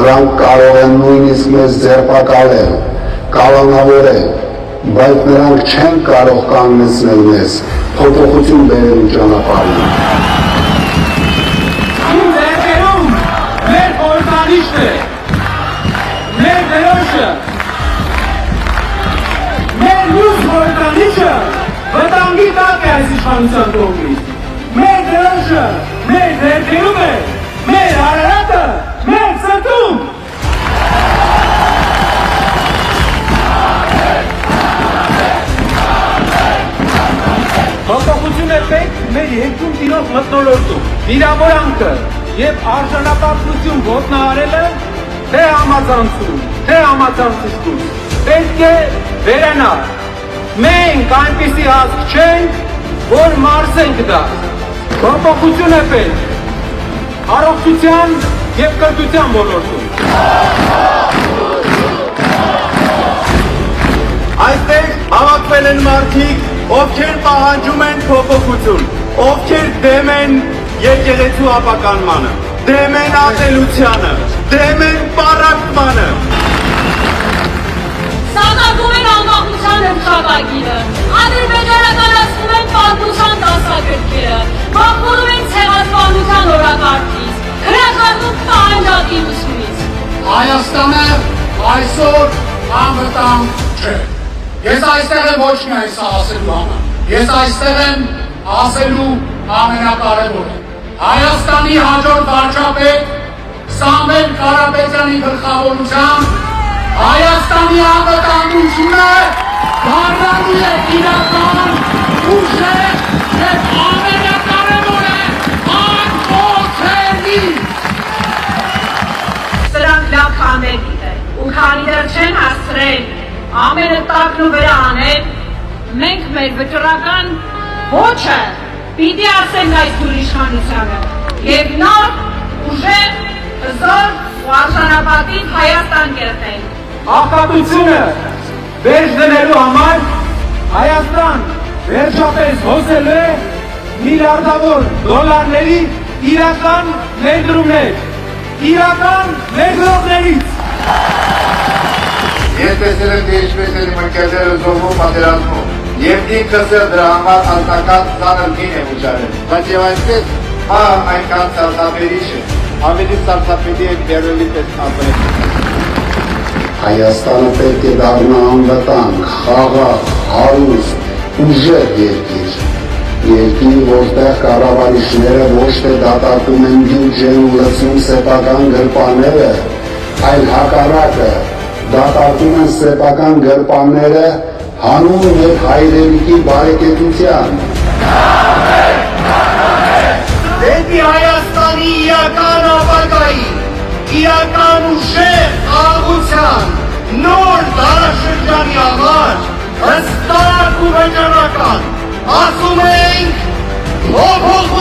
Նրանք կարող են նույնիսկ մեզ ձերբակալել, կալանավորել, բայց նրանք չեն կարող կանգնեցնել մեզ փոփոխություն բերելու ճանապարհին։ Իմ ձեռքերում մեր խորհրդանիշն է, մեր դրոշը, մեր մյուս խորհրդանիշը վտանգի տակ է այս իշխանության կողմից։ Մեր դրոշը մեր ձեռքերում է, մեր Արարատը մեր սրտում։ Փոփոխություն է պետք մեր երկրում տիրող մթնոլորտում։ Վիրավորանքը եւ արժանապատվություն ոտնահարելը թե համացանցում, թե համացանցիչում պետք է վերանալ։ Մենք այնպիսի ազգ չենք, որ մարզենք դա։ Փոփոխություն է պետք առողջության եւ կրթության ոլորտում։ Այստեղ հավաքվել են մարդիկ, ովքեր պահանջում են փոփոխություն, ովքեր դեմ են եկեղեցու ապականմանը, դեմ են ատելությանը, դեմ են պառակտմանը։ Սատակում են անվախության հռչակագիրը, ադրբեջանականացնում են պատմության դասագրքերը, մաքրում են ցեղասպանության օրակարգից, հրաժարվում պահանջատի ուսումից։ Հայաստանը այսօր անվտանգ չէ։ Ես այստեղ եմ ոչ միայն սա ասելու համար, ես այստեղ եմ ասելու ամենակարևորը։ Հայաստանի հաջորդ վարչապետ Սամվել Կարապետյանի գլխավորությամբ Հայաստանի անվտանգությունը դառնալու է իրական, ուժեղ և ամենակարևորը անփոխելի։ Սրանք լավ քամեր գիտեն, ու քանի դեռ չեն հասցրել ամենը տակն ու վրա անել, մենք մեր վճռական ոչը պիտի ասենք այս դուր իշխանությանը և նոր, ուժեղ, հզոր ու արժանապատիվ Հայաստան կերտենք։ Աղքատությունը վերջ դնելու համար Հայաստան վերջապես հոսելու է միլիարդավոր դոլարների իրական ներդրումներ, իրական ներդրողներից։ Ես տեսել եմ, թե ինչպես են իմ ընկերները զոհվում պատերազմում, և ինքս էլ դրա համար անձնական ծանր գին եմ ուժարել, բայց և այսպես այնքան սարսափելի չէ, ավելի սարսափելի է բերելի պես ապրել։ Հայաստանը պետք է դառնա անվտանգ, խաղաղ, հարուստ, ուժեղ երկիր։ Երկիր, որտեղ կառավարիչները ոչ թե դատարկում են յուջ են ու լցնում սեփական գրպանները, այլ հակառակը դատարկում են սեփական գրպանները հանուն և հայրենիքի բարեկեցության։ Դեպի Հայաստանի իրական ապագայի, իրական ուժեղ աղության, նոր դարաշրջանի համար, հստակ ու վճռական, ասում ենք փոփոխություն։